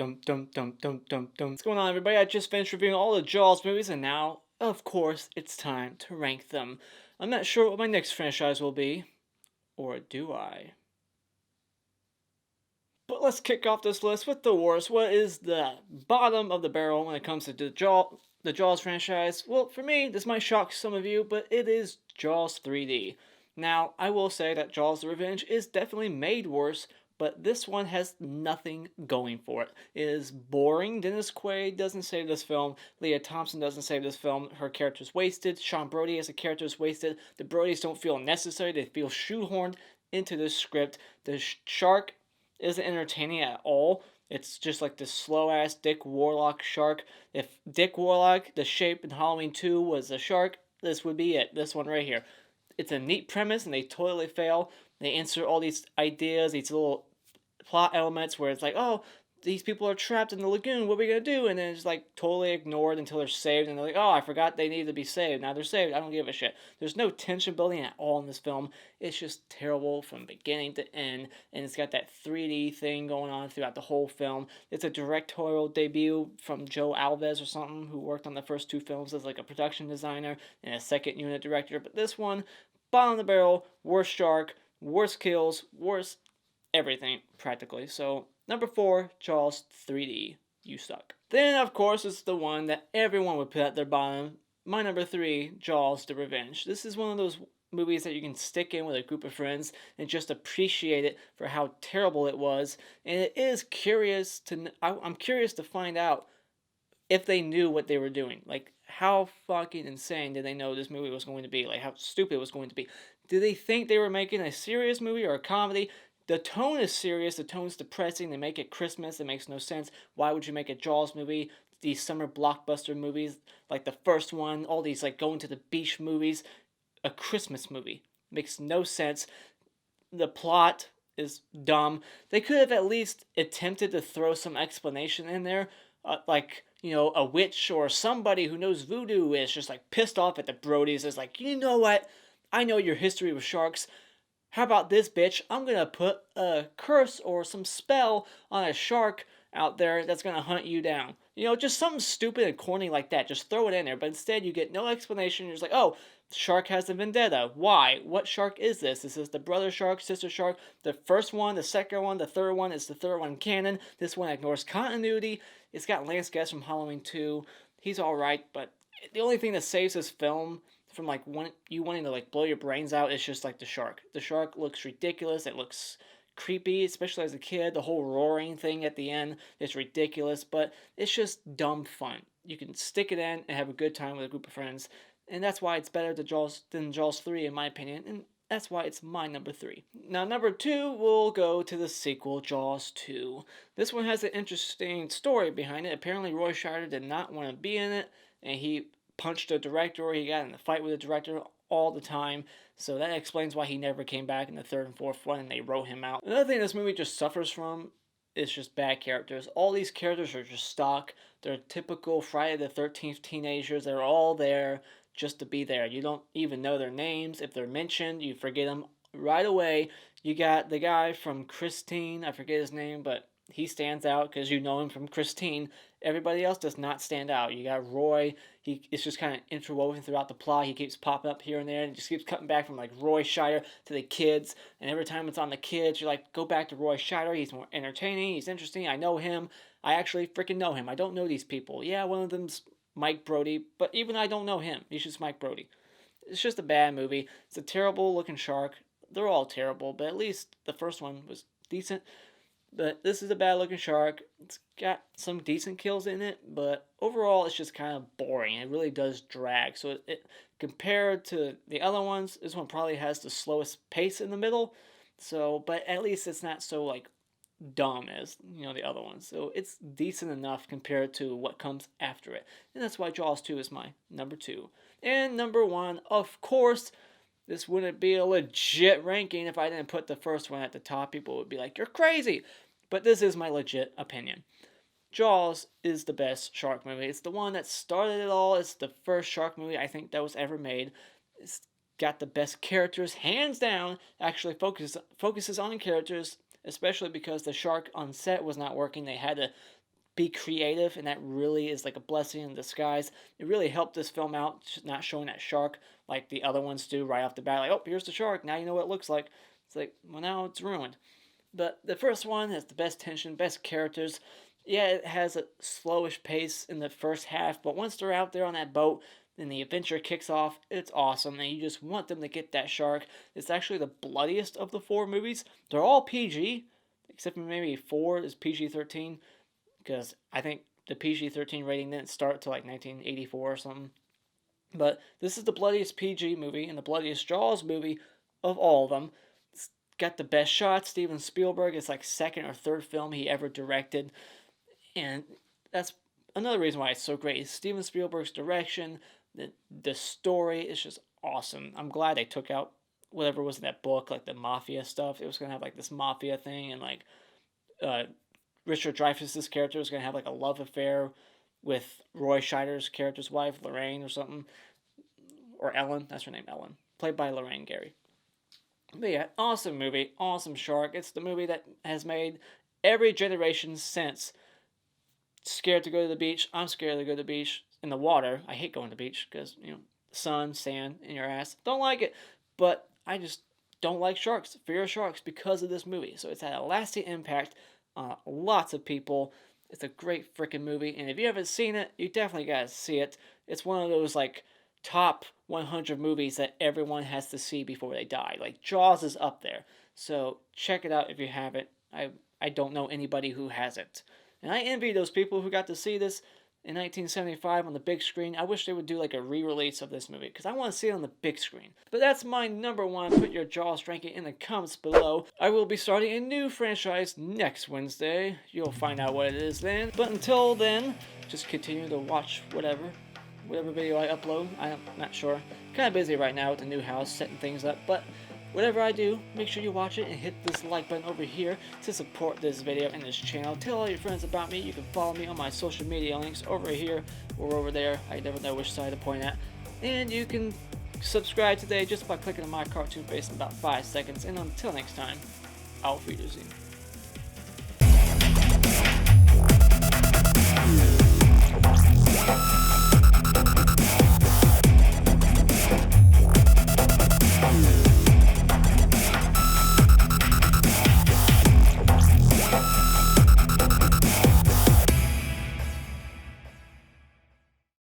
Dum dum dum dum dum dum. What's going on, everybody? I just finished reviewing all the Jaws movies, and now, of course, it's time to rank them. I'm not sure what my next franchise will be, or do I? But let's kick off this list with the worst. What is the bottom of the barrel when it comes to the Jaws franchise? Well, for me, this might shock some of you, but it is Jaws 3D. Now, I will say that Jaws the Revenge is definitely made worse, but this one has nothing going for it. It is boring. Dennis Quaid doesn't save this film. Leah Thompson doesn't save this film. Her character's wasted. Sean Brody as a character is wasted. The Brodies don't feel necessary. They feel shoehorned into this script. The shark isn't entertaining at all. It's just like this slow ass Dick Warlock shark. If Dick Warlock, the shape in Halloween 2 was a shark, this would be it. This one right here. It's a neat premise and they totally fail. They insert all these ideas, these little plot elements where it's like, oh, these people are trapped in the lagoon. What are we gonna do? And then it's like totally ignored until they're saved, and they're like, oh, I forgot they needed to be saved. Now they're saved. I don't give a shit. There's no tension building at all in this film. It's just terrible from beginning to end, and it's got that 3D thing going on throughout the whole film. It's a directorial debut from Joe Alves or something, who worked on the first two films as like a production designer and a second unit director. But this one, bottom of the barrel, worst shark, worst kills, worst everything practically. So number 4, Jaws 3D. You suck. Then of course it's the one that everyone would put at their bottom. My number 3, Jaws the Revenge. This is one of those movies that you can stick in with a group of friends and just appreciate it for how terrible it was. And it is curious to I'm curious to find out if they knew what they were doing. Like, how fucking insane did they know this movie was going to be? Like, how stupid it was going to be. Did they think they were making a serious movie or a comedy? The tone is serious, the tone's depressing, they make it Christmas, it makes no sense. Why would you make a Jaws movie? These summer blockbuster movies, like the first one, all these like going to the beach movies, a Christmas movie. Makes no sense. The plot is dumb. They could have at least attempted to throw some explanation in there, like, you know, a witch or somebody who knows voodoo is just like pissed off at the Brodies. Is like, you know what? I know your history with sharks. How about this, bitch? I'm gonna put a curse or some spell on a shark out there that's gonna hunt you down. You know, just something stupid and corny like that. Just throw it in there. But instead, you get no explanation. You're just like, oh, shark has a vendetta. Why? What shark is this? This is the brother shark, sister shark. The first one, the second one, the third one is the third one canon. This one ignores continuity. It's got Lance Guest from Halloween 2. He's alright, but the only thing that saves this film from like you wanting to like blow your brains out is just like the shark. The shark looks ridiculous. It looks creepy, especially as a kid. The whole roaring thing at the end is ridiculous, but it's just dumb fun. You can stick it in and have a good time with a group of friends, and that's why it's better than Jaws 3 in my opinion, and that's why it's my number 3. Now, number 2, we'll go to the sequel, Jaws 2. This one has an interesting story behind it. Apparently, Roy Scheider did not want to be in it, and he punched the director, or he got in a fight with the director all the time. So that explains why he never came back in the third and fourth one, and they wrote him out. Another thing this movie just suffers from is just bad characters. All these characters are just stock. They're typical Friday the 13th teenagers. They're all there just to be there. You don't even know their names. If they're mentioned, you forget them right away. You got the guy from Christine. I forget his name, but he stands out because you know him from Christine. Everybody else does not stand out. You got Roy. It's just kind of interwoven throughout the plot. He keeps popping up here and there, and just keeps cutting back from like Roy Scheider to the kids. And every time it's on the kids, you're like, go back to Roy Scheider. He's more entertaining. He's interesting. I know him. I actually freaking know him. I don't know these people. Yeah, one of them's Mike Brody, but even I don't know him. He's just Mike Brody. It's just a bad movie. It's a terrible looking shark. They're all terrible, but at least the first one was decent. But this is a bad looking shark. It's got some decent kills in it, but overall it's just kind of boring. It really does drag. So compared to the other ones, this one probably has the slowest pace in the middle. So, but at least it's not so like dumb as, you know, the other ones. So it's decent enough compared to what comes after it. And that's why Jaws 2 is my number 2. And number 1, of course, this wouldn't be a legit ranking if I didn't put the first one at the top. People would be like, you're crazy. But this is my legit opinion. Jaws is the best shark movie. It's the one that started it all. It's the first shark movie I think that was ever made. It's got the best characters, hands down. Actually focuses on the characters, especially because the shark on set was not working. They had to be creative, and that really is like a blessing in disguise. It really helped this film out, not showing that shark like the other ones do right off the bat. Like, oh, here's the shark. Now you know what it looks like. It's like, well, now it's ruined. But the first one has the best tension, best characters. Yeah, it has a slowish pace in the first half, but once they're out there on that boat and the adventure kicks off, it's awesome, and you just want them to get that shark. It's actually the bloodiest of the 4 movies. They're all PG, except for maybe 4 is PG-13, because I think the PG-13 rating didn't start till like 1984 or something. But this is the bloodiest PG movie and the bloodiest Jaws movie of all of them. It's got the best shots. Steven Spielberg, it's like second or third film he ever directed. And that's another reason why it's so great. Is Steven Spielberg's direction, the story is just awesome. I'm glad they took out whatever was in that book, like the mafia stuff. It was gonna have like this mafia thing, and like Richard Dreyfuss's character was gonna have like a love affair with Roy Scheider's character's wife, Lorraine or something, or Ellen. That's her name, Ellen, played by Lorraine Gary. But yeah, awesome movie, awesome shark. It's the movie that has made every generation since scared to go to the beach. I'm scared to go to the beach in the water. I hate going to the beach because, sun, sand in your ass. Don't like it. But I just don't like sharks. Fear of sharks because of this movie. So it's had a lasting impact on lots of people. It's a great freaking movie. And if you haven't seen it, you definitely gotta see it. It's one of those like top 100 movies that everyone has to see before they die. Like Jaws is up there. So check it out if you haven't. I don't know anybody who hasn't. And I envy those people who got to see this in 1975 on the big screen. I wish they would do like a re-release of this movie, because I want to see it on the big screen. But that's my number one. Put your Jaws ranking in the comments below. I will be starting a new franchise next Wednesday. You'll find out what it is then. But until then, just continue to watch whatever video I upload. I'm not sure. Kind of busy right now with the new house, setting things up. But whatever I do, make sure you watch it and hit this like button over here to support this video and this channel. Tell all your friends about me. You can follow me on my social media links over here or over there. I never know which side to point at. And you can subscribe today just by clicking on my cartoon face in about 5 seconds. And until next time, Auf Wiedersehen.